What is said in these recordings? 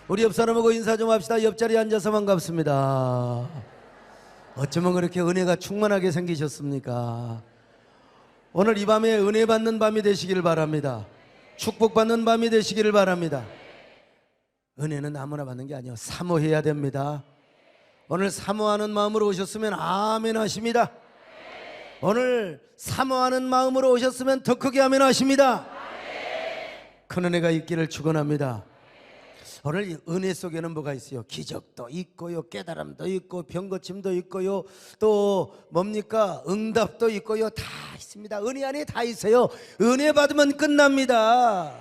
우리 옆 사람하고 인사 좀 합시다. 옆자리에 앉아서 반갑습니다. 어쩌면 그렇게 은혜가 충만하게 생기셨습니까? 오늘 이 밤에 은혜 받는 밤이 되시기를 바랍니다. 축복받는 밤이 되시기를 바랍니다. 은혜는 아무나 받는 게 아니에요. 사모해야 됩니다. 오늘 사모하는 마음으로 오셨으면 아멘 하십니다. 오늘 사모하는 마음으로 오셨으면 더 크게 아멘 하십니다. 큰 은혜가 있기를 축원합니다. 오늘 이 은혜 속에는 뭐가 있어요? 기적도 있고요, 깨달음도 있고, 병고침도 있고요, 또 뭡니까? 응답도 있고요. 다 있습니다. 은혜 안에 다 있어요. 은혜 받으면 끝납니다.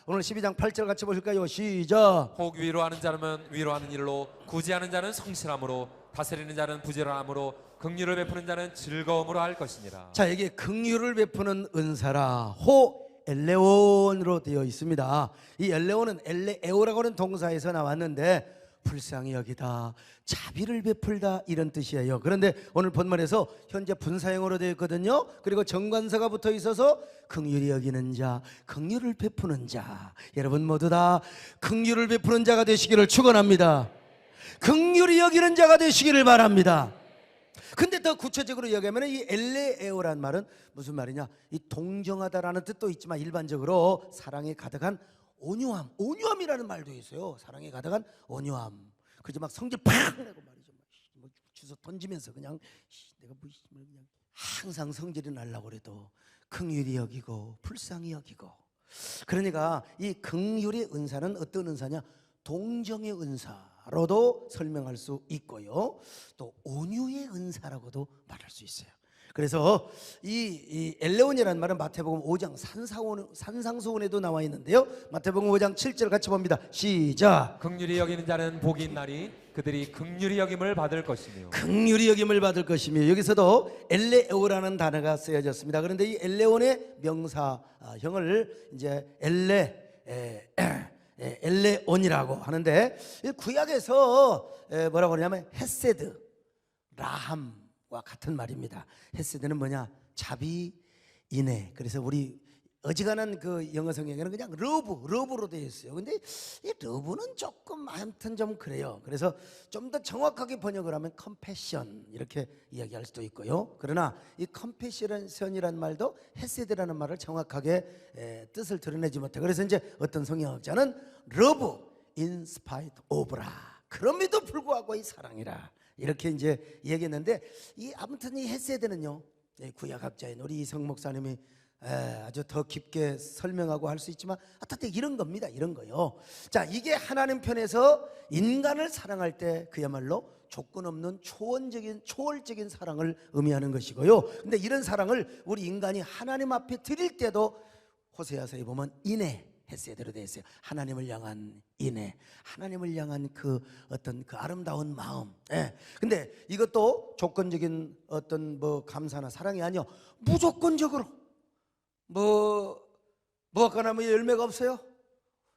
오늘 12장 8절 같이 보실까요? 시작. 혹 위로하는 자는 위로하는 일로, 구제하는 자는 성실함으로, 다스리는 자는 부지런함으로, 긍휼을 베푸는 자는 즐거움으로 할 것이니라. 자, 이게 긍휼을 베푸는 은사라 호 엘레온으로 되어 있습니다. 이 엘레온은 엘레에오라고 하는 동사에서 나왔는데 불쌍히 여기다, 자비를 베풀다 이런 뜻이에요. 그런데 오늘 본문에서 현재 분사형으로 되어 있거든요. 그리고 정관사가 붙어 있어서 긍휼히 여기는 자, 긍휼을 베푸는 자, 여러분 모두 다 긍휼을 베푸는 자가 되시기를 축원합니다. 긍휼히 여기는 자가 되시기를 바랍니다. 근데 더 구체적으로 얘기하면 이 엘레에오란 말은 무슨 말이냐? 이 동정하다라는 뜻도 있지만 일반적으로 사랑에 가득한 온유함, 온유함이라는 말도 있어요. 사랑에 가득한 온유함. 그래서 막 성질 팍 내고 말이죠. 뭐 주워 던지면서 그냥 내가 뭐 그냥 항상 성질이 날라고 그래도 긍휼히 여기고 불쌍히 여기고. 그러니까 이 긍휼의 은사는 어떤 은사냐? 동정의 은사로도 설명할 수 있고요, 또 온유의 은사라고도 말할 수 있어요. 그래서 이 엘레온이라는 말은 마태복음 5장 산상수훈에도 나와 있는데요. 마태복음 5장 7절 같이 봅니다. 시작. 긍휼히 여기는 자는 복이 있나니 그들이 긍휼히 여김을 받을 것이며. 긍휼히 여김을 받을 것이며. 여기서도 엘레오라는 단어가 쓰여졌습니다. 그런데 이 엘레온의 명사형을 이제 엘레온이라고 하는데, 구약에서 뭐라고 하냐면 헤세드, 라함과 같은 말입니다. 헤세드는 뭐냐? 자비, 인애. 그래서 우리 어지간한 그 영어 성경에는 그냥 러브로 되어 있어요. 근데 이 러브는 조금 아무튼 좀 그래요. 그래서 좀 더 정확하게 번역을 하면 컴패션 이렇게 이야기할 수도 있고요. 그러나 이 컴패션이라는 말도 헤세드라는 말을 정확하게 뜻을 드러내지 못해. 그래서 이제 어떤 성경학자는 러브 in spite of라, 그럼에도 불구하고 이 사랑이라 이렇게 이제 얘기했는데, 이 아무튼 이 헤세드는요, 구약학자인 우리 이성 목사님이 아주 더 깊게 설명하고 할 수 있지만 어떻게 이런 겁니다. 이런 거요. 자, 이게 하나님 편에서 인간을 사랑할 때 그야말로 조건 없는 초월적인 사랑을 의미하는 것이고요. 근데 이런 사랑을 우리 인간이 하나님 앞에 드릴 때도 호세아서에 보면 인애, 헤세드로 되어 있어요. 하나님을 향한 인애, 하나님을 향한 그 어떤 그 아름다운 마음. 근데 이것도 조건적인 어떤 뭐 감사나 사랑이 아니요, 무조건적으로 무화과나무에 열매가 없어요?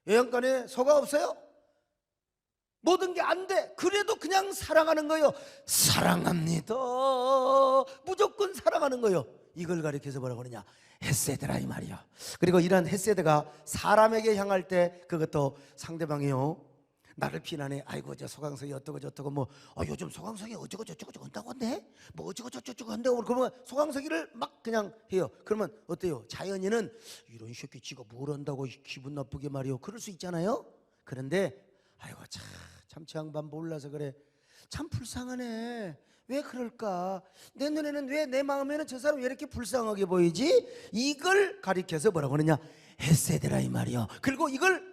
영양간에 소가 없어요? 모든 게 안 돼. 그래도 그냥 사랑하는 거예요. 사랑합니다. 무조건 사랑하는 거예요. 이걸 가리켜서 뭐라고 그러냐? 헤세드라 이 말이야. 그리고 이런 헤세드가 사람에게 향할 때 그것도 상대방이요, 나를 비난해. 아이고 저 소강석이 어떠고 저떠고 뭐 요즘 소강석이 어쩌고 저쩌고 한다고 한대, 뭐 어쩌고 저쩌고 한다고. 그러면 소강석이를 막 그냥 해요. 그러면 어때요? 자연인은 이런 새끼 지가 뭘 한다고 기분 나쁘게 말이요, 그럴 수 있잖아요. 그런데 아이고 참 저 양반 몰라서 그래, 참 불쌍하네, 왜 그럴까, 내 눈에는 왜, 내 마음에는 저 사람 왜 이렇게 불쌍하게 보이지? 이걸 가리켜서 뭐라고 하느냐? 헤세드라 이 말이요. 그리고 이걸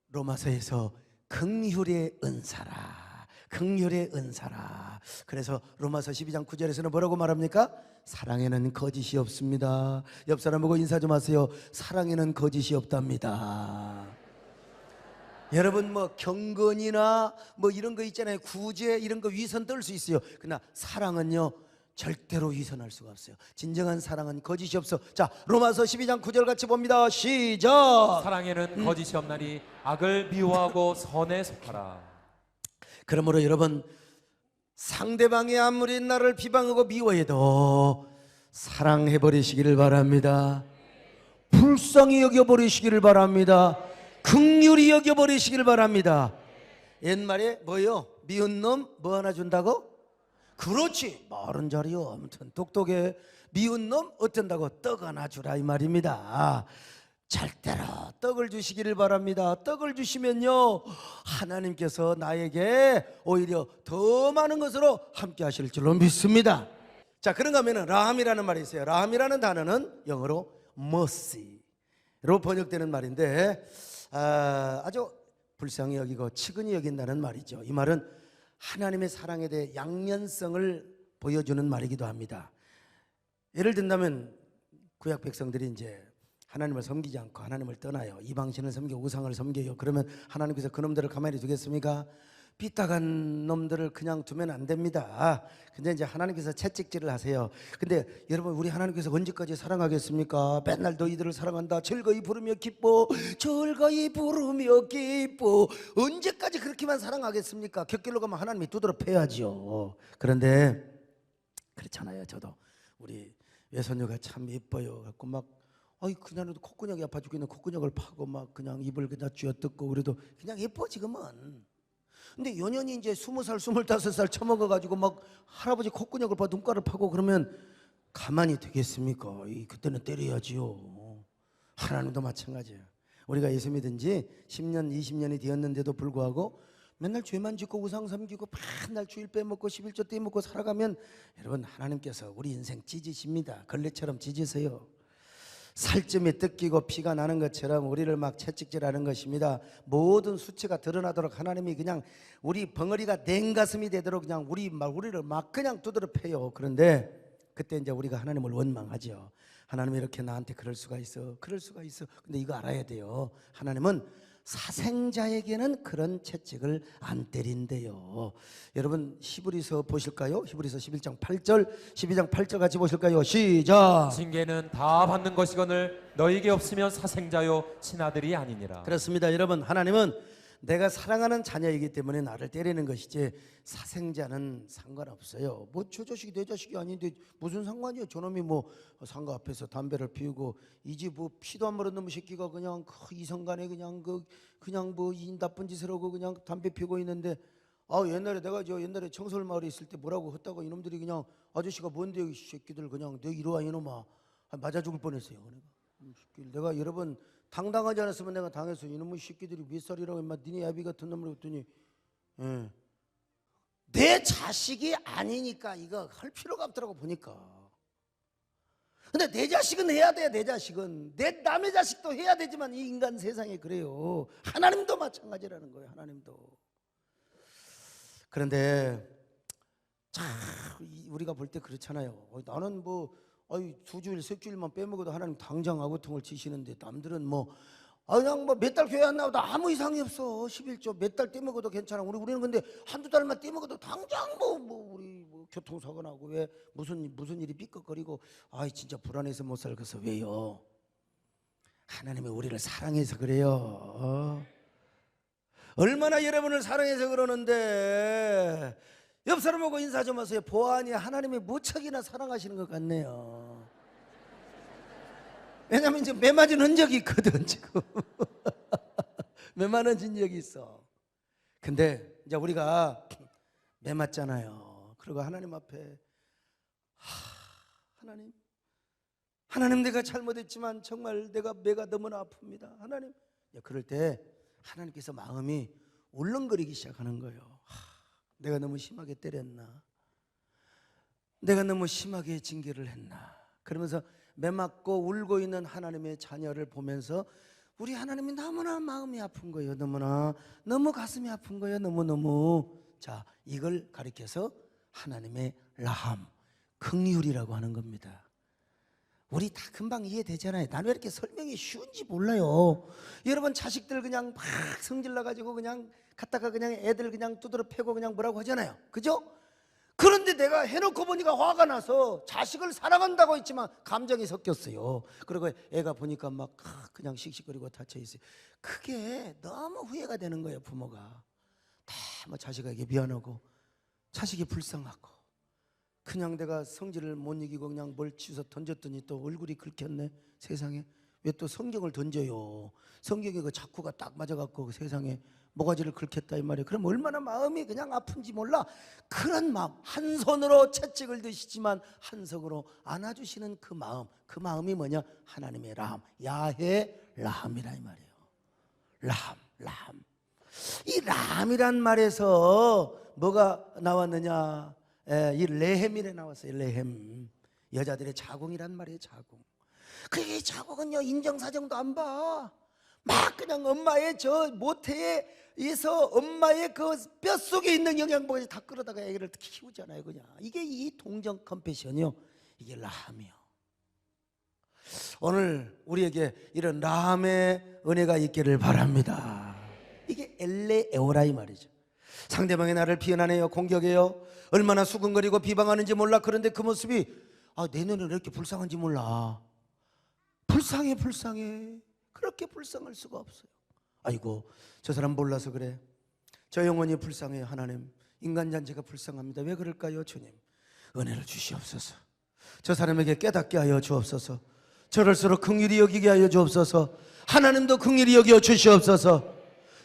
로마서에서 긍휼의 은사라, 긍휼의 은사라. 그래서 로마서 12장 9절에서는 뭐라고 말합니까? 사랑에는 거짓이 없습니다. 옆 사람 보고 인사 좀 하세요. 사랑에는 거짓이 없답니다. 여러분 뭐 경건이나 뭐 이런 거 있잖아요, 구제 이런 거 위선 떨 수 있어요. 그러나 사랑은요 절대로 위선할 수가 없어요. 진정한 사랑은 거짓이 없어. 자, 로마서 12장 9절 같이 봅니다. 시작. 사랑에는 거짓이 없나니 악을 미워하고 선에 속하라. 그러므로 여러분, 상대방이 아무리 나를 비방하고 미워해도 사랑해버리시기를 바랍니다. 불쌍히 여겨버리시기를 바랍니다. 긍휼히 여겨버리시기를 바랍니다. 옛말에 뭐요? 미운 놈 뭐 하나 준다고? 그렇지, 말은 잘이요. 아무튼 똑똑해. 미운 놈 어쩐다고? 떡 하나 주라 이 말입니다. 절대로 떡을 주시기를 바랍니다. 떡을 주시면요, 하나님께서 나에게 오히려 더 많은 것으로 함께 하실 줄로 믿습니다. 자, 그런가 하면 라함이라는 말이 있어요. 라함이라는 단어는 영어로 mercy로 번역되는 말인데, 아주 불쌍히 여기고 측은히 여긴다는 말이죠. 이 말은 하나님의 사랑에 대해 양면성을 보여주는 말이기도 합니다. 예를 든다면 구약 백성들이 이제 하나님을 섬기지 않고 하나님을 떠나요. 이방신을 섬기고 우상을 섬겨요. 그러면 하나님께서 그놈들을 가만히 두겠습니까? 삐딱한 놈들을 그냥 두면 안 됩니다. 근데 이제 하나님께서 채찍질을 하세요. 근데 여러분, 우리 하나님께서 언제까지 사랑하겠습니까? 맨날 너희들을 사랑한다, 즐거이 부르며 기뻐, 즐거이 부르며 기뻐. 언제까지 그렇게만 사랑하겠습니까? 곁길로 가면 하나님이 두드러 패야지요. 그런데 그렇잖아요. 저도 우리 외손녀가 참 예뻐요. 갖고 막 그날에도 콧구녕이 아파 죽겠는 콧구녕을 파고 막 그냥 입을 그냥 쥐어뜯고, 그래도 그냥 예뻐 지금은. 근데 연연이 이제 20살 25살 처먹어가지고 막 할아버지 콧구녕을 봐 눈가를 파고 그러면 가만히 되겠습니까? 그때는 때려야지요. 하나님도 마찬가지예요. 우리가 예수 믿은 지 10년 20년이 되었는데도 불구하고 맨날 죄만 짓고 우상 섬기고 맨날 주일 빼먹고 11조 떼먹고 살아가면, 여러분, 하나님께서 우리 인생 찢으십니다. 걸레처럼 찢으세요. 살점이 뜯기고 피가 나는 것처럼 우리를 막 채찍질하는 것입니다. 모든 수치가 드러나도록 하나님이 그냥 우리 벙어리가 냉가슴이 되도록 그냥 우리를 막 그냥 두드려 패요. 그런데 그때 이제 우리가 하나님을 원망하죠. 하나님이 이렇게 나한테 그럴 수가 있어, 그럴 수가 있어. 근데 이거 알아야 돼요. 하나님은 사생자에게는 그런 채찍을 안 때린대요. 여러분, 히브리서 보실까요? 히브리서 11장 8절 12장 8절 같이 보실까요? 시작. 징계는 다 받는 것이거늘 너희에게 없으면 사생자요 친아들이 아니니라. 그렇습니다. 여러분, 하나님은 내가 사랑하는 자녀이기 때문에 나를 때리는 것이지 사생자는 상관없어요. 뭐 저 자식이 내 자식이 아닌데 무슨 상관이에요? 저놈이 뭐 상가 앞에서 담배를 피우고, 이 집 뭐 피도 안 마른 놈의 새끼가 그냥 이성간에 그냥 뭐 이 나쁜 짓을 하고 그냥 담배 피우고 있는데, 옛날에 내가 옛날에 청솔 마을에 있을 때 뭐라고 했다고 이놈들이 그냥 아저씨가 뭔데 이 새끼들 그냥 너 이리 와 이놈아, 맞아 죽을 뻔했어요. 내가 여러분 당당하지 않았으면 내가 당했어. 이놈의 새끼들이 몇 살이라고 인마 니네 야비 같은 놈을 했더니, 내 자식이 아니니까 이거 할 필요가 없더라고 보니까. 근데 내 자식은 해야 돼. 내 자식은 내 남의 자식도 해야 되지만 이 인간 세상에 그래요. 하나님도 마찬가지라는 거예요. 하나님도. 그런데 참 우리가 볼 때 그렇잖아요. 나는 뭐 2주일 3주일만 빼먹어도 하나님 당장 아구통을 치시는데, 남들은 뭐 그냥 뭐 몇 달 교회 안 나와도 아무 이상이 없어. 11조 몇 달 떼먹어도 괜찮아. 우리는 근데 한두 달만 떼먹어도 당장 우리 교통사고 나고, 왜 무슨 일이 삐걱거리고, 진짜 불안해서 못 살겠어. 왜요? 하나님이 우리를 사랑해서 그래요. 얼마나 여러분을 사랑해서 그러는데, 옆 사람 보고 인사 좀 하세요. 보아하니 하나님이 무척이나 사랑하시는 것 같네요. 왜냐면 이제 매 맞은 흔적이 있거든 지금. 매 맞은 흔적이 있어. 근데 이제 우리가 매 맞잖아요. 그리고 하나님 앞에 하나님 내가 잘못했지만 정말 내가 매가 너무나 아픕니다. 하나님. 그럴 때 하나님께서 마음이 울렁거리기 시작하는 거예요. 내가 너무 심하게 때렸나? 내가 너무 심하게 징계를 했나? 그러면서 매맞고 울고 있는 하나님의 자녀를 보면서 우리 하나님이 너무나 마음이 아픈 거예요. 너무 가슴이 아픈 거예요. 너무너무. 자, 이걸 가리켜서 하나님의 라함, 긍휼이라고 하는 겁니다. 우리 다 금방 이해되잖아요. 나는 왜 이렇게 설명이 쉬운지 몰라요. 여러분 자식들 그냥 막 성질나가지고 그냥 갔다가 그냥 애들 그냥 두드러 패고 그냥 뭐라고 하잖아요. 그죠? 그런데 내가 해놓고 보니까 화가 나서 자식을 사랑한다고 했지만 감정이 섞였어요. 그리고 애가 보니까 막 그냥 씩씩거리고 다쳐있어요. 그게 너무 후회가 되는 거예요. 부모가 다 뭐 자식에게 미안하고 자식이 불쌍하고, 그냥 내가 성질을 못 이기고 그냥 뭘 치워서 던졌더니 또 얼굴이 긁혔네. 세상에 왜 또 성경을 던져요? 성경에 그 자쿠가 딱 맞아갖고 세상에 모가지를 긁혔다 이 말이에요. 그럼 얼마나 마음이 그냥 아픈지 몰라. 그런 마음, 한 손으로 채찍을 드시지만 한 손으로 안아주시는 그 마음이 뭐냐? 하나님의 라함, 야훼 라함이라 이 말이에요. 라함. 이 라함이란 말에서 뭐가 나왔느냐? 이 레헴이래 나왔어요. 레헴, 여자들의 자궁이란 말이에요. 자궁. 그 자궁은요 인정사정도 안 봐. 막 그냥 엄마의 저 모태에서 엄마의 그 뼛속에 있는 영양분을 다 끌어다가 애기를 키우잖아요. 그냥 이게 이 동정 컴패션이요, 이게 라함이요. 오늘 우리에게 이런 라함의 은혜가 있기를 바랍니다. 이게 엘레 에오라 이 말이죠. 상대방이 나를 비난해요, 공격해요, 얼마나 수근거리고 비방하는지 몰라. 그런데 그 모습이 내 눈에는 이렇게 불쌍한지 몰라. 불쌍해. 그렇게 불쌍할 수가 없어요. 아이고, 저 사람 몰라서 그래. 저 영혼이 불쌍해요. 하나님, 인간 잔재가 불쌍합니다. 왜 그럴까요? 주님, 은혜를 주시옵소서. 저 사람에게 깨닫게 하여 주옵소서. 저럴수록 긍휼히 여기게 하여 주옵소서. 하나님도 긍휼히 여겨 주시옵소서.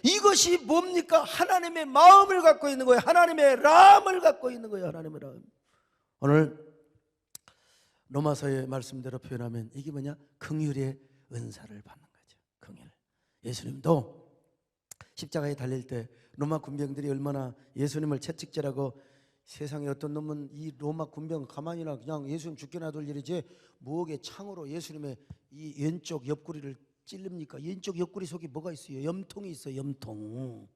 이것이 뭡니까? 하나님의 마음을 갖고 있는 거예요. 하나님의 라함을 갖고 있는 거예요. 하나님의 라함. 오늘 로마서의 말씀대로 표현하면 이게 뭐냐? 긍휼의 은사를 받는 거죠. 긍휼. 예수님도 십자가에 달릴 때 로마 군병들이 얼마나 예수님을 채찍질하고, 세상에 어떤 놈은 이 로마 군병 가만히나 그냥 예수님 죽게 놔둘 일이지 무역의 창으로 예수님의 이 왼쪽 옆구리를 찔릅니까? 왼쪽 옆구리 속에 뭐가 있어요? 염통이 있어요. 염통.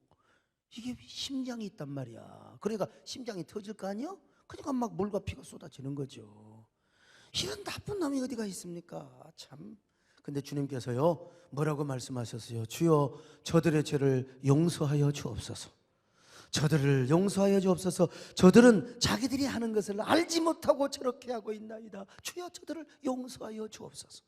이게 심장이 있단 말이야. 그러니까 심장이 터질 거 아니야? 그러니까 막 물과 피가 쏟아지는 거죠. 이런 나쁜 놈이 어디가 있습니까? 참. 근데 주님께서요 뭐라고 말씀하셨어요? 주여, 저들의 죄를 용서하여 주옵소서. 저들을 용서하여 주옵소서. 저들은 자기들이 하는 것을 알지 못하고 저렇게 하고 있나이다. 주여, 저들을 용서하여 주옵소서.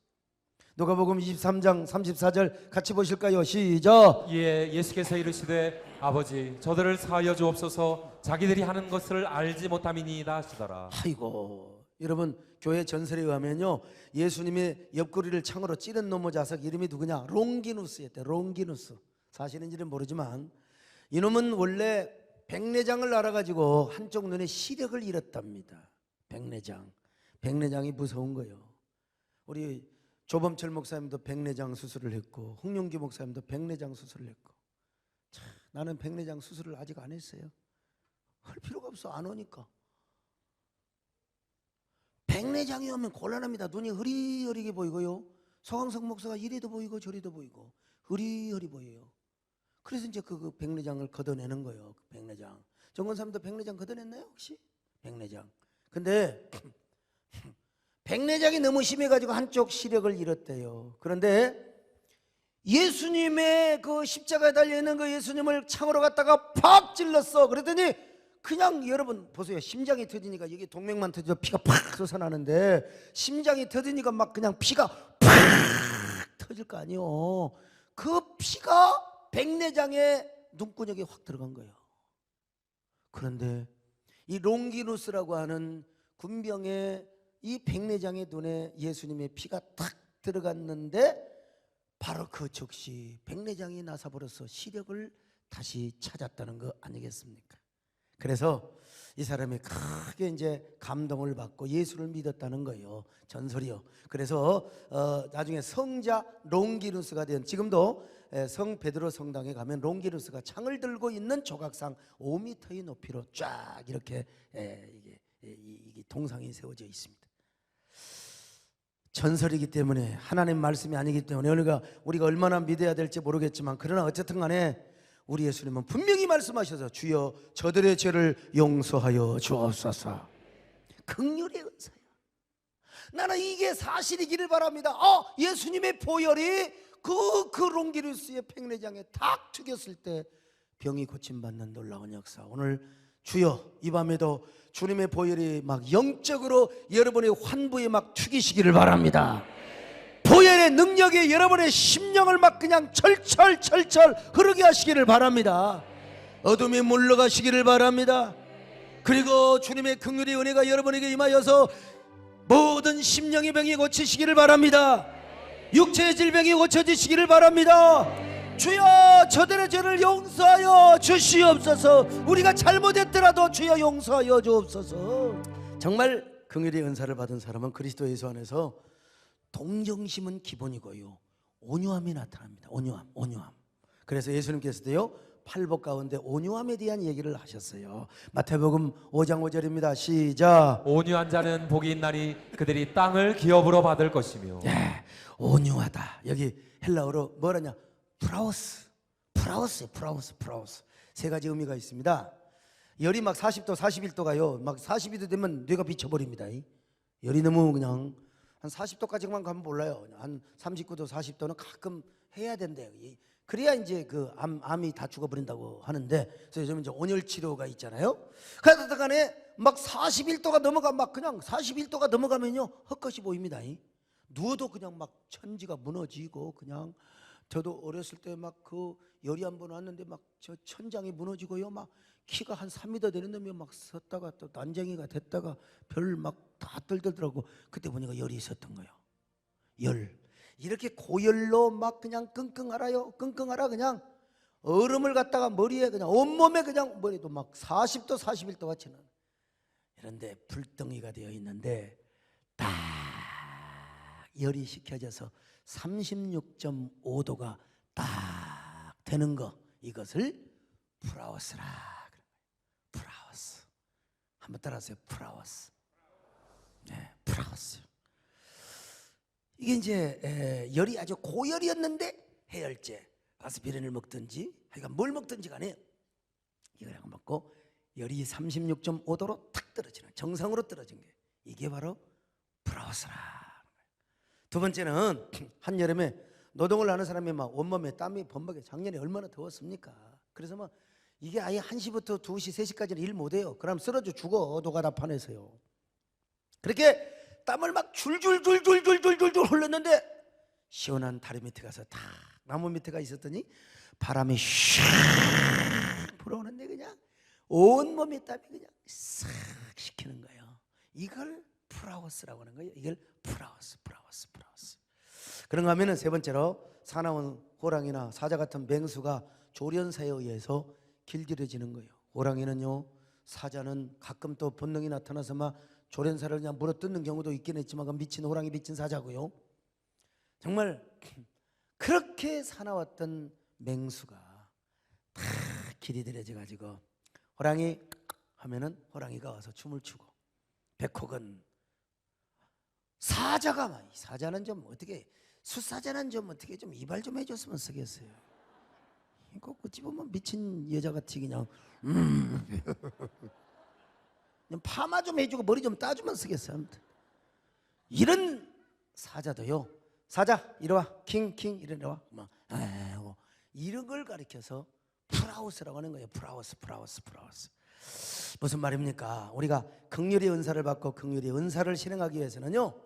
누가복음 23장 34절 같이 보실까요? 시작. 이에 예수께서 이르시되 아버지, 저들을 사하여 주옵소서. 자기들이 하는 것을 알지 못함이니이다 하시더라. 아이고, 여러분, 교회 전설에 의하면요 예수님의 옆구리를 창으로 찌른 놈의 자석 이름이 누구냐? 롱기누스였대. 롱기누스. 사실인지는 모르지만 이놈은 원래 백내장을 알아가지고 한쪽 눈에 시력을 잃었답니다. 백내장이 무서운 거예요. 우리 조범철 목사님도 백내장 수술을 했고, 홍용기 목사님도 백내장 수술을 했고. 참, 나는 백내장 수술을 아직 안 했어요. 할 필요가 없어. 안 오니까. 백내장이 오면 곤란합니다. 눈이 흐리흐리게 보이고요, 서광석 목사가 이리도 보이고 저리도 보이고 흐리흐리 보여요. 그래서 이제 그 백내장을 걷어내는 거예요. 그 백내장. 정건사님도 백내장 걷어냈나요 혹시? 백내장. 근데 백내장이 너무 심해가지고 한쪽 시력을 잃었대요. 그런데 예수님의 그 십자가에 달려있는 그 예수님을 창으로 갖다가 팍 찔렀어. 그랬더니 그냥 여러분 보세요. 심장이 터지니까 여기 동맥만 터져 피가 팍 솟아나는데, 심장이 터지니까 막 그냥 피가 팍 터질 거 아니에요. 그 피가 백내장의 눈구녕에 확 들어간 거예요. 그런데 이 롱기누스라고 하는 군병의 이 백내장의 눈에 예수님의 피가 탁 들어갔는데 바로 그 즉시 백내장이 나서버려서 시력을 다시 찾았다는 거 아니겠습니까? 그래서 이 사람이 크게 이제 감동을 받고 예수를 믿었다는 거예요. 전설이요. 그래서 나중에 성자 롱기누스가 된, 지금도 성 베드로 성당에 가면 롱기누스가 창을 들고 있는 조각상 5m의 높이로 쫙 이렇게 이게 동상이 세워져 있습니다. 전설이기 때문에, 하나님 말씀이 아니기 때문에 우리가 얼마나 믿어야 될지 모르겠지만, 그러나 어쨌든 간에 우리 예수님은 분명히 말씀하셔서 주여, 저들의 죄를 용서하여 주옵소서. 긍휼의 은사야. 나는 이게 사실이기를 바랍니다. 예수님의 보혈이 그 롱기누스의 백내장에 탁 튀겼을 때 병이 고침받는 놀라운 역사. 오늘 주여, 이 밤에도 주님의 보혈이 막 영적으로 여러분의 환부에 막 튀기시기를 바랍니다. 보혈의 능력이 여러분의 심령을 막 그냥 철철 흐르게 하시기를 바랍니다. 어둠이 물러가시기를 바랍니다. 그리고 주님의 긍휼의 은혜가 여러분에게 임하여서 모든 심령의 병이 고치시기를 바랍니다. 육체의 질병이 고쳐지시기를 바랍니다. 주여 저들의 죄를 용서하여 주시옵소서. 우리가 잘못했더라도 주여 용서하여 주옵소서. 정말 긍휼의 은사를 받은 사람은 그리스도 예수 안에서 동정심은 기본이고요, 온유함이 나타납니다. 온유함. 그래서 예수님께서도요, 팔복 가운데 온유함에 대한 얘기를 하셨어요. 마태복음 5장 5절입니다. 시작. 온유한 자는 복이 있나니 그들이 땅을 기업으로 받을 것이며. 예, 온유하다. 여기 헬라어로 뭐라냐? 프라우스. 세 가지 의미가 있습니다. 열이 막 40도, 41도가요, 막 42도 되면 뇌가 미쳐버립니다. 열이 너무 그냥 한 40도까지만 가면 몰라요. 한 39도, 40도는 가끔 해야 된대요. 그래야 이제 그 암이 다 죽어버린다고 하는데, 그래서 요즘 이제 온열 치료가 있잖아요. 그래서 간에 막 41도가 넘어가, 막 그냥 41도가 넘어가면요, 헛것이 보입니다. 누워도 그냥 막 천지가 무너지고, 그냥 저도 어렸을 때 막 그 열이 한번 왔는데 막 저 천장이 무너지고요, 막 키가 한 3m 되는 놈이 막 섰다가 또 난쟁이가 됐다가 별 막 다 떨더라고. 그때 보니까 열이 있었던 거예요. 열. 이렇게 고열로 막 그냥 끙끙 앓아 그냥 얼음을 갖다가 머리에 그냥 온몸에 그냥 머리도 막 40도 41도가 치는, 이런데 불덩이가 되어 있는데 딱 열이 식혀져서 36.5도가 딱 되는 거, 이것을 프라우스라. 프라우스. 한번 따라하세요. 프라우스. 네, 프라우스. 이게 이제 열이 아주 고열이었는데 해열제, 아스피린을 먹든지 하여간 뭘 먹든지 간에 이걸 한번 먹고 열이 36.5도로 탁 떨어지는, 정상으로 떨어진 게, 이게 바로 프라우스라. 두 번째는 한여름에 노동을 하는 사람이 막 온몸에 땀이 범벅에, 작년에 얼마나 더웠습니까? 그래서 막 이게 아예 1시부터 2시, 3시까지는 일 못해요. 그럼 쓰러져 죽어, 노가다판에서요. 그렇게 땀을 막 줄줄 흘렸는데 시원한 다리 밑에 가서 탁 나무 밑에가 있었더니 바람이 샥 불어오는데 그냥 온몸에 땀이 그냥 싹 식히는 거예요. 이걸 프라우스라고 하는 거예요. 이걸 프라우스. 그런가 하면은 세 번째로, 사나운 호랑이나 사자 같은 맹수가 조련사에 의해서 길들여지는 거예요. 호랑이는요, 사자는 가끔 또 본능이 나타나서 막 조련사를 그냥 물어뜯는 경우도 있긴 했지만, 그 미친 호랑이, 미친 사자고요. 정말 그렇게 사나웠던 맹수가 다 길이 들여져 가지고 호랑이 하면은 호랑이가 와서 춤을 추고, 백호건 사자가, 사자는 좀 어떻게, 숫사자는 좀 어떻게 좀 이발 좀 해줬으면 쓰겠어요. 이거 어찌 보면 미친 여자같이 그냥 그냥 파마 좀 해주고 머리 좀 따주면 쓰겠어요. 아무튼 이런 사자도요, 사자 이리와, 킹 이리와, 막 이런 걸 가리켜서 프라우스라고 하는 거예요. 프라우스. 무슨 말입니까? 우리가 긍휼의 은사를 받고 긍휼의 은사를 실행하기 위해서는요,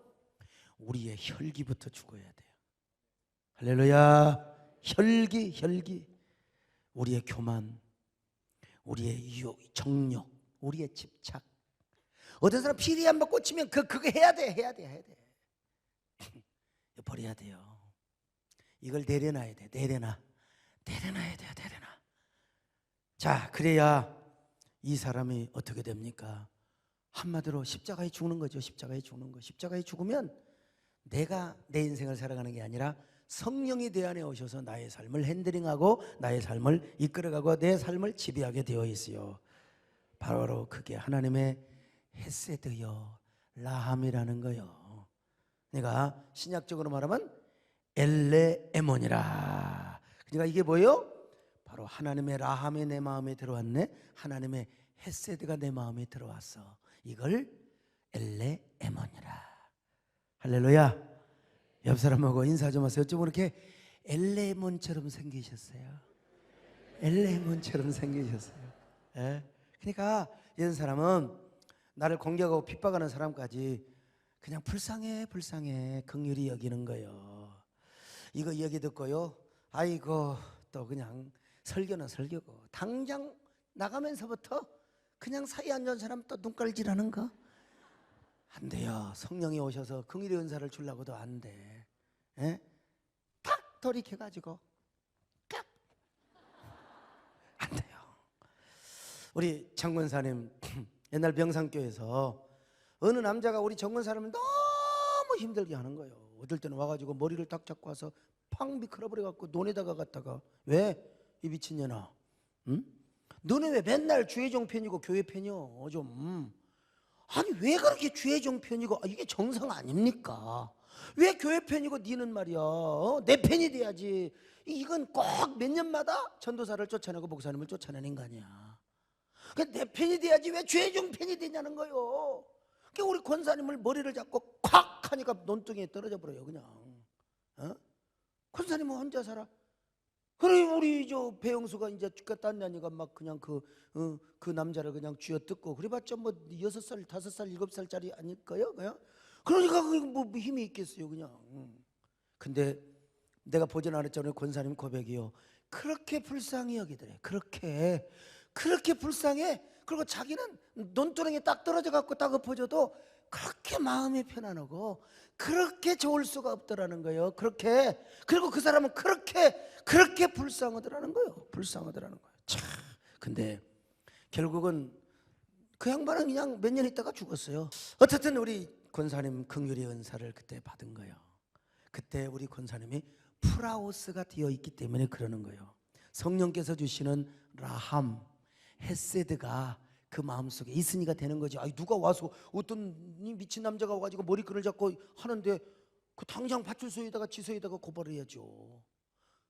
우리의 혈기부터 죽어야 돼요. 할렐루야. 혈기. 우리의 교만, 우리의 유혹, 정욕, 우리의 집착. 어떤 사람 피리 한번 꽂히면 그거 해야 돼. 버려야 돼요. 이걸 내려놔야 돼. 내려놔야 돼요. 자, 그래야 이 사람이 어떻게 됩니까? 한마디로 십자가에 죽는 거죠. 십자가에 죽으면 내가 내 인생을 살아가는 게 아니라 성령이 내 안에 오셔서 나의 삶을 핸들링하고 나의 삶을 이끌어가고 내 삶을 지배하게 되어 있어요. 바로 그게 하나님의 헤세드요, 라함이라는 거요. 내가 신약적으로 말하면 엘레에몬이라. 그러니까 이게 뭐예요? 바로 하나님의 라함이 내 마음에 들어왔네. 하나님의 헤세드가 내 마음에 들어왔어. 이걸 엘레에몬이라. 할렐루야. 옆 사람하고 인사 좀 하세요. 어쩜 그렇게 엘레몬처럼 생기셨어요? 엘레몬처럼 생기셨어요. 예? 그러니까 이런 사람은 나를 공격하고 핍박하는 사람까지 그냥 불쌍해 긍휼히 여기는 거예요. 이거 얘기 듣고요, 아이고 또 그냥 설교는 설교고, 당장 나가면서부터 그냥 사이 앉은 사람 또 눈깔질하는 거 안 돼요. 성령이 오셔서 긍휼의 은사를 주려고도 안 돼. 예? 탁 돌이켜가지고 깍 우리 정권사님 옛날 병상교에서 어느 남자가 우리 정권사님을 너무 힘들게 하는 거예요. 어떨 때는 와가지고 머리를 딱 잡고 와서 팡 미끄러버려갖고 논에다가 갔다가 왜? 이 미친년아, 응? 너네 왜 맨날 주혜종 편이고 교회 편이요? 좀 아니 왜 그렇게 주혜종 편이고 이게 정상 아닙니까? 왜 교회 편이고 니는 말이야 내 편이 돼야지. 이건 꼭 몇 년마다 전도사를 쫓아내고 목사님을 쫓아내는 거 아니야. 내 편이 돼야지 왜 주혜종 편이 되냐는 거요. 우리 권사님을 머리를 잡고 콱 하니까 논둥이에 떨어져 버려요 그냥. 권사님은 혼자 살아. 그래 우리 저 배영수가 이제 딴 년이가 막 그냥 그 남자를 그냥 쥐어뜯고 그래봤자 뭐 6살, 5살, 7살짜리 아닐까요? 그냥 그러니까 뭐 힘이 있겠어요 그냥. 근데 내가 보진 않았잖아요. 권사님 고백이요. 그렇게 불쌍히 여기더래. 그렇게 불쌍해. 그리고 자기는 논두렁에 딱 떨어져 갖고 딱 엎어져도 그렇게 마음이 편안하고 그렇게 좋을 수가 없더라는 거예요. 그렇게. 그리고 그 사람은 그렇게 불쌍하더라는 거예요. 불쌍하더라는 거예요. 참. 근데 결국은 그 양반은 그냥 몇 년 있다가 죽었어요. 어쨌든 우리 권사님 긍휼의 은사를 그때 받은 거예요. 그때 우리 권사님이 프라우스가 되어 있기 때문에 그러는 거예요. 성령께서 주시는 라함, 헤세드가 그 마음속에 있으니까 되는 거지. 아니 누가 와서 어떤 이 미친 남자가 와가지고 머리끈을 잡고 하는데 그 당장 파출소에다가 지서에다가 고발해야죠.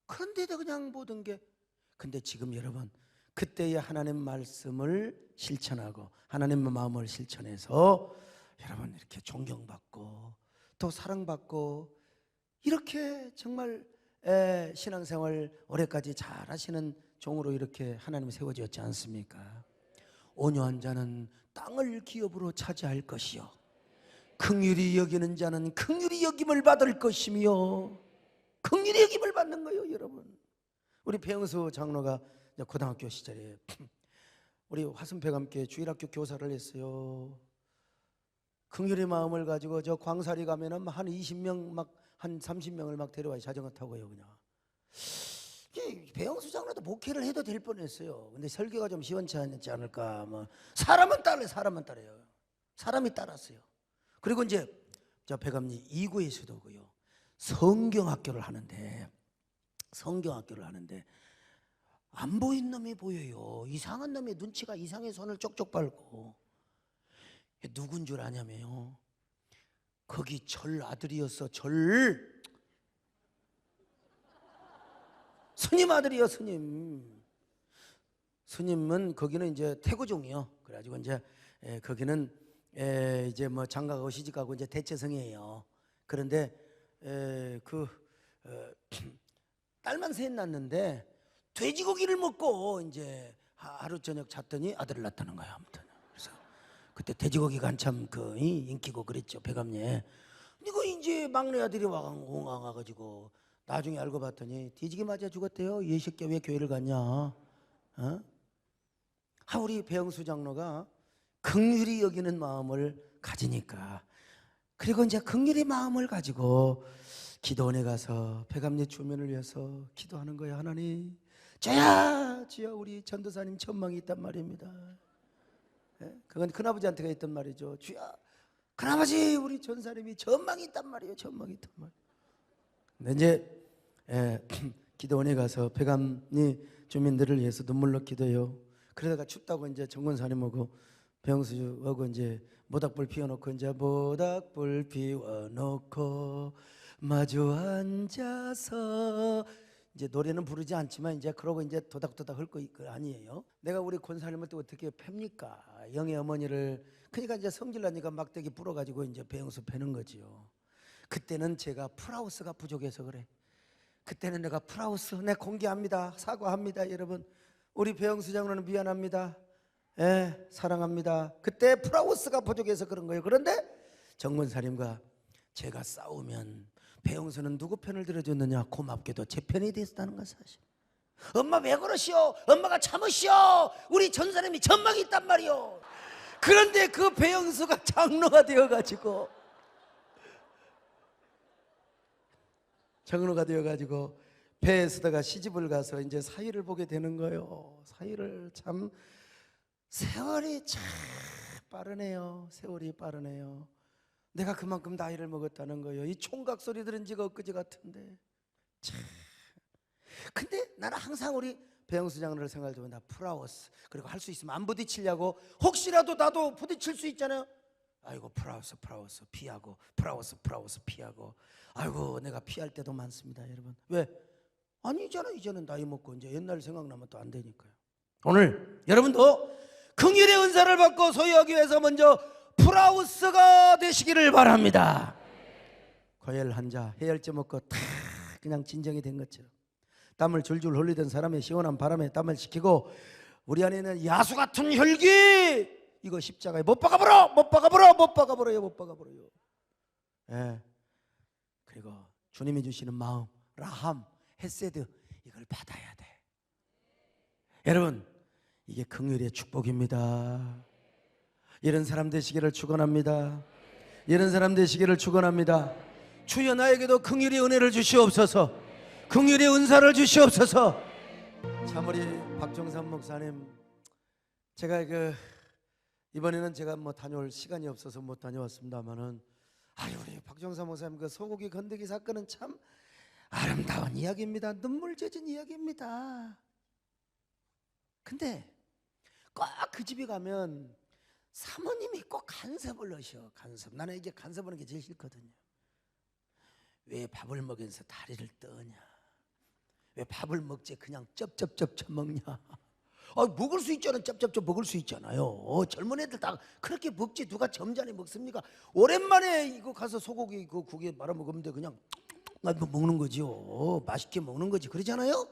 그런데도 그냥 모든 게. 근데 지금 여러분 그때의 하나님 말씀을 실천하고 하나님의 마음을 실천해서 여러분 이렇게 존경받고 또 사랑받고 이렇게 정말 신앙생활 오래까지 잘 하시는 종으로 이렇게 하나님이 세워지었지 않습니까? 온유한 자는 땅을 기업으로 차지할 것이요 긍휼히 여기는 자는 긍휼히 여김을 받을 것이며 긍휼히 여김을 받는 거예요 여러분. 우리 배영수 장로가 고등학교 시절에 우리 화순패가 함께 주일학교 교사를 했어요. 긍휼의 마음을 가지고 저 광사리 가면은 한 20명 막 한 30명을 막 데려와요. 자전거 타고요 그냥. 배영수 장로도 목회를 해도 될 뻔했어요. 근데 설교가 좀 시원치 않을까. 뭐 사람은 따라요. 사람이 따랐어요. 그리고 이제 저 배감리 2구에서도고요. 성경학교를 하는데 안 보인 놈이 보여요. 이상한 놈의 눈치가 이상해. 손을 쪽쪽 빨고. 누군 줄 아냐면요. 거기 절 아들이었어. 스님 아들이요. 스님은 거기는 이제 태고종이요. 그래가지고 이제 거기는 이제 뭐 장가가고 시집가고 이제 대체성이에요. 그런데 딸만 셋 낳았는데 돼지고기를 먹고 이제 하루 저녁 잤더니 아들을 낳았다는 거예요. 아무튼 그래서 그때 돼지고기가 한참 인기고 그랬죠. 배감리에. 이거 이제 막내 아들이 와가지고 나중에 알고 봤더니 뒤지게 맞아 죽었대요. 이 새끼 왜 교회를 갔냐? 우리 배영수 장로가 긍휼히 여기는 마음을 가지니까. 그리고 이제 긍휼의 마음을 가지고 기도원에 가서 배감리 주민을 위해서 기도하는 거예요. 하나님, 주여 우리 전도사님 천망이 있단 말입니다. 그건 큰아버지한테가 있던 말이죠. 주여 큰아버지 우리 전사님이 전망이 있단 말이에요. 전망이 있단 말이에요. 근데 이제 기도원에 가서 배감리 주민들을 위해서 눈물로 기도해요. 그러다가 춥다고 이제 정권사님하고 배영수하고 이제 모닥불 피워놓고 이제 모닥불 피워놓고 마주 앉아서 이제 노래는 부르지 않지만 이제 그러고 이제 도닥도닥 할 거 아니에요. 내가 우리 권사님을 또 어떻게 팹니까? 영의 어머니를. 그러니까 이제 성질나니까 막대기 불어가지고 이제 배영수 패는 거지요. 그때는 제가 프라우스가 부족해서 그래. 그때는 내가 프라우스 공개합니다. 사과합니다. 여러분 우리 배영수 장로는 미안합니다. 사랑합니다. 그때 프라우스가 부족해서 그런 거예요. 그런데 정권사님과 제가 싸우면 배영수는 누구 편을 들어줬느냐? 고맙게도 제 편이 됐다는 거 사실. 엄마 왜 그러시오? 엄마가 참으시오. 우리 전사님이 전망이 있단 말이오. 그런데 그 배영수가 장로가 되어가지고 배에 서다가 시집을 가서 이제 사위를 보게 되는 거예요. 사위를 참 세월이 참 빠르네요. 세월이 빠르네요. 내가 그만큼 나이를 먹었다는 거예요. 이 총각 소리 들은 지가 엊그제 같은데 참. 근데 나는 항상 우리 배영수 장로를 생각할 때마다 프라우스, 그리고 할 수 있으면 안 부딪히려고, 혹시라도 나도 부딪힐 수 있잖아요. 아이고 프라우스 피하고, 프라우스 피하고. 아이고 내가 피할 때도 많습니다 여러분. 왜? 아니잖아, 이제는 나이 먹고 이제 옛날 생각나면 또 안 되니까요. 오늘 여러분도 긍휼의 은사를 받고 소유하기 위해서 먼저 프라우스가 되시기를 바랍니다. 과열 한자 해열제 먹고 탁 그냥 진정이 된 것처럼 땀을 줄줄 흘리던 사람의 시원한 바람에 땀을 식히고, 우리 안에 있는 야수 같은 혈기, 이거 십자가에 못 박아버려요. 예. 그리고 주님이 주시는 마음, 라함, 헤세드, 이걸 받아야 돼. 여러분, 이게 긍휼의 축복입니다. 이런 사람 되시기를 축원합니다. 이런 사람 되시기를 축원합니다. 주여 나에게도 긍휼의 은혜를 주시옵소서. 긍휼의 은사를 주시옵소서. 참 우리 박종삼 목사님, 제가 이번에는 제가 다녀올 시간이 없어서 못 다녀왔습니다만은, 우리 박종삼 목사님 그 소고기 건더기 사건은 참 아름다운 이야기입니다. 눈물 젖은 이야기입니다. 근데 꼭 그 집에 가면 사모님이 꼭 간섭을 넣으셔. 간섭. 나는 이게 간섭하는 게 제일 싫거든요. 왜 밥을 먹으면서 다리를 떠냐? 왜 밥을 먹지 그냥 쩝쩝쩝 먹냐? 먹을 수 있잖아요. 쩝쩝쩝 먹을 수 있잖아요. 젊은 애들 다 그렇게 먹지, 누가 점잖이 먹습니까? 오랜만에 이거 가서 소고기 그 국에 말아 먹으면 돼. 그냥 먹는 거지요. 맛있게 먹는 거지. 그러잖아요.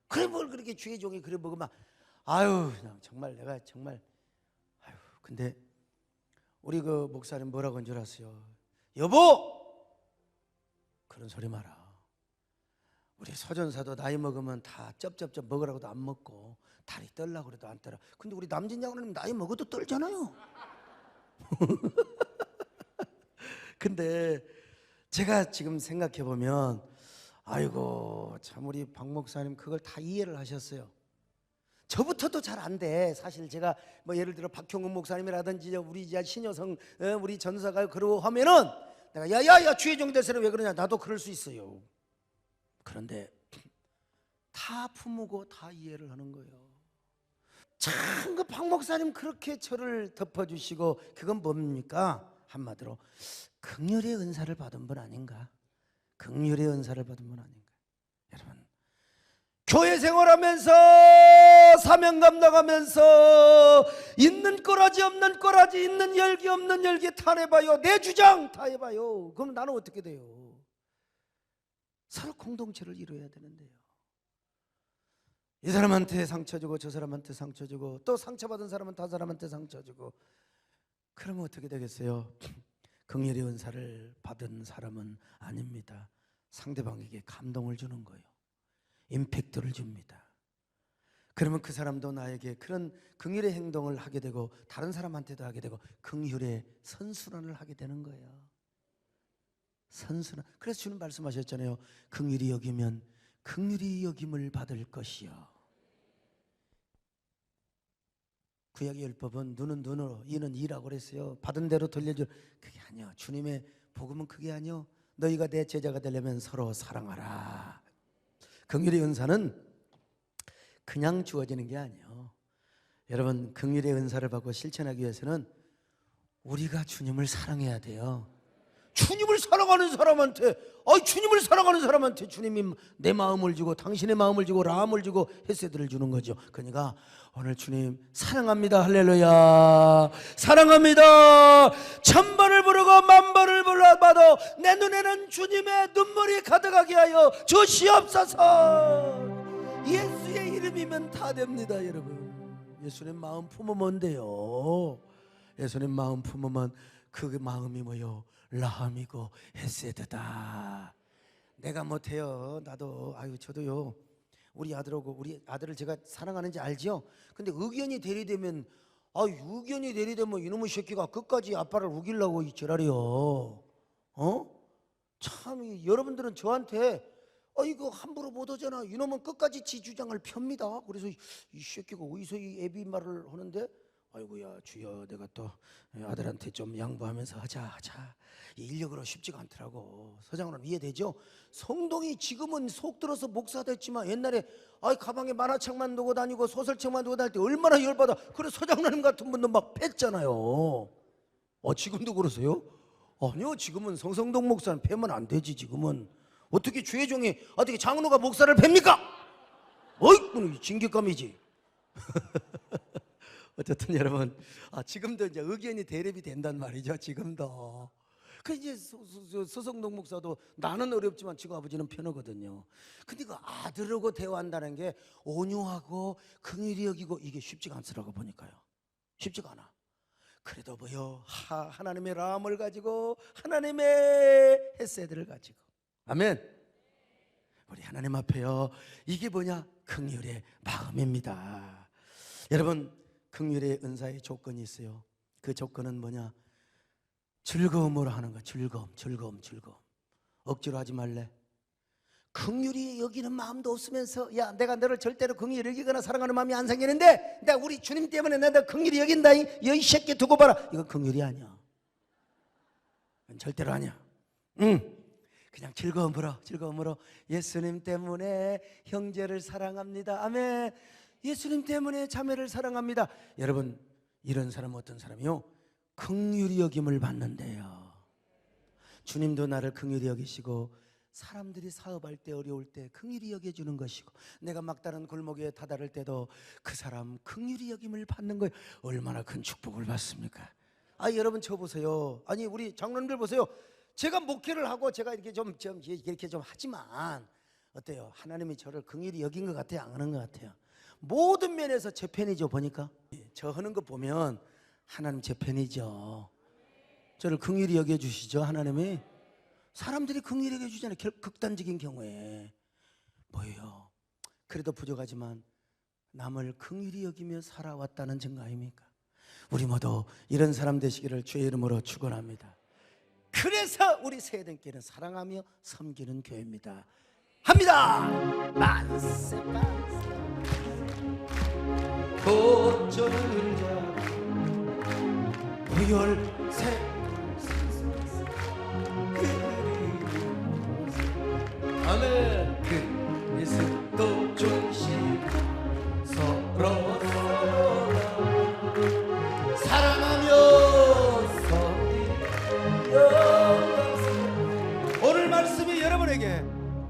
그래 뭘 그렇게 주의종이 그래 먹으면 그냥 정말 내가 정말 근데 우리 그 목사님 뭐라고 한 줄 아세요? 여보, 그런 소리 마라. 우리 서전사도 나이 먹으면 다 쩝쩝쩝 먹으라고도 안 먹고 다리 떨라고 그래도 안 떨어. 근데 우리 남진 장로님 나이 먹어도 떨잖아요. 근데 제가 지금 생각해 보면 아이고 참 우리 박 목사님 그걸 다 이해를 하셨어요. 저부터도 잘 안 돼. 사실 제가 예를 들어 박형근 목사님이라든지 우리 신여성 우리 전사가 그러고 하면은 내가 야야야 주의종 대세는 왜 그러냐, 나도 그럴 수 있어요. 그런데 다 품고 다 이해를 하는 거예요. 참 그 박 목사님 그렇게 저를 덮어주시고, 그건 뭡니까? 한마디로 긍휼의 은사를 받은 분 아닌가? 긍휼의 은사를 받은 분 아닌가? 여러분, 교회 생활하면서 사명 감당하면서 있는 꼬라지 없는 꼬라지, 있는 열기 없는 열기 다 해봐요. 내 주장 다 해봐요. 그럼 나는 어떻게 돼요? 서로 공동체를 이루어야 되는데요. 이 사람한테 상처 주고 저 사람한테 상처 주고 또 상처받은 사람은 다른 사람한테 상처 주고, 그러면 어떻게 되겠어요? 긍휼의 은사를 받은 사람은 아닙니다. 상대방에게 감동을 주는 거예요. 임팩트를 줍니다. 그러면 그 사람도 나에게 그런 긍휼의 행동을 하게 되고 다른 사람한테도 하게 되고 긍휼의 선순환을 하게 되는 거예요. 선순환. 그래서 주님 말씀하셨잖아요. 긍휼히 여기면 긍휼히 여김을 받을 것이요. 구약의 율법은 눈은 눈으로 이는 이라고 그랬어요. 받은 대로 돌려줄. 그게 아니요. 주님의 복음은 그게 아니요. 너희가 내 제자가 되려면 서로 사랑하라. 긍휼의 은사는 그냥 주어지는 게 아니에요. 여러분, 긍휼의 은사를 받고 실천하기 위해서는 우리가 주님을 사랑해야 돼요. 주님을 사랑하는 사람한테, 주님을 사랑하는 사람한테 주님이 내 마음을 주고 당신의 마음을 주고 라함을 주고 헤세드를 주는 거죠. 그러니까 오늘 주님 사랑합니다. 할렐루야. 사랑합니다. 천번을 부르고 만번을 불러봐도 내 눈에는 주님의 눈물이 가득하게 하여 주시옵소서. 예수의 이름이면 다 됩니다. 여러분, 예수님 마음 품으면 돼요. 예수님 마음 품으면 그 마음이 뭐요? 라함이고 헤세드다. 내가 못해요. 나도 저도요. 우리 아들하고 우리 아들을 제가 사랑하는지 알지요? 근데 의견이 대리되면 의견이 대리되면 이놈의 새끼가 끝까지 아빠를 우기려고 이 지랄이요. 참 여러분들은 저한테 이거 함부로 못 하잖아. 이놈은 끝까지 지 주장을 펴니다. 그래서 이 새끼가 어디서 이 애비 말을 하는데 아이고야 주여, 내가 또 아들한테 좀 양보하면서 하자. 이 인력으로 쉽지가 않더라고. 서장로는 이해되죠? 성동이 지금은 속 들어서 목사 됐지만 옛날에 가방에 만화책만 두고 다니고 소설책만 두고 다닐 때 얼마나 열받아. 그래 서장로님 같은 분도 막 팼잖아요. 지금도 그러세요? 아니요, 지금은 성성동 목사는 패면 안 되지. 지금은 어떻게 주의 종이 어떻게 장로가 목사를 팹니까? 어이, 징계감이지. 어쨌든 여러분, 지금도 이제 의견이 대립이 된단 말이죠. 지금도. 그 이제 서성동 목사도 나는 어렵지만 지금 아버지는 편하거든요. 근데 그 아들하고 대화한다는 게 온유하고 긍휼히 여기고 이게 쉽지가 않더라고 보니까요. 쉽지가 않아. 그래도 뭐요, 하나님의 라함을 가지고 하나님의 헤세드를 가지고, 아멘. 우리 하나님 앞에요, 이게 뭐냐? 긍휼의 마음입니다. 여러분, 긍휼의 은사의 조건이 있어요. 그 조건은 뭐냐? 즐거움으로 하는 거야. 즐거움. 억지로 하지 말래. 긍휼히 여기는 마음도 없으면서, 야, 내가 너를 절대로 긍휼히 여기거나 사랑하는 마음이 안 생기는데 내가 우리 주님 때문에 내가 긍휼히 여긴다, 이 새끼 두고 봐라. 이건 긍휼이 아니야. 그건 절대로 아니야. 그냥 즐거움으로 예수님 때문에 형제를 사랑합니다. 아멘. 예수님 때문에 자매를 사랑합니다. 여러분, 이런 사람은 어떤 사람이요? 긍휼히 여김을 받는데요. 주님도 나를 긍휼히 여기시고, 사람들이 사업할 때 어려울 때 긍휼히 여겨주는 것이고, 내가 막다른 골목에 다다를 때도 그 사람 긍휼히 여김을 받는 거예요. 얼마나 큰 축복을 받습니까? 여러분 저 보세요. 우리 장로님들 보세요. 제가 목회를 하고 제가 이렇게 좀 하지만 어때요? 하나님이 저를 긍휼히 여긴 것 같아요? 안 하는 것 같아요? 모든 면에서 제 편이죠. 보니까 저 하는 거 보면 하나님 제 편이죠. 저를 긍휼히 여겨주시죠. 하나님이. 사람들이 긍휼히 여겨주잖아요. 극단적인 경우에. 뭐예요? 그래도 부족하지만 남을 긍휼히 여기며 살아왔다는 증거 아닙니까? 우리 모두 이런 사람 되시기를 주의 이름으로 축원합니다. 그래서 우리 세대끼리는 사랑하며 섬기는 교회입니다. 합니다. 만세 고전을 자 보혈새 아멘. 그리스도 중심 서로 사랑하며 섬기며, 오늘 말씀이 여러분에게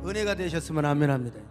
은혜가 되셨으면 아멘 합니다.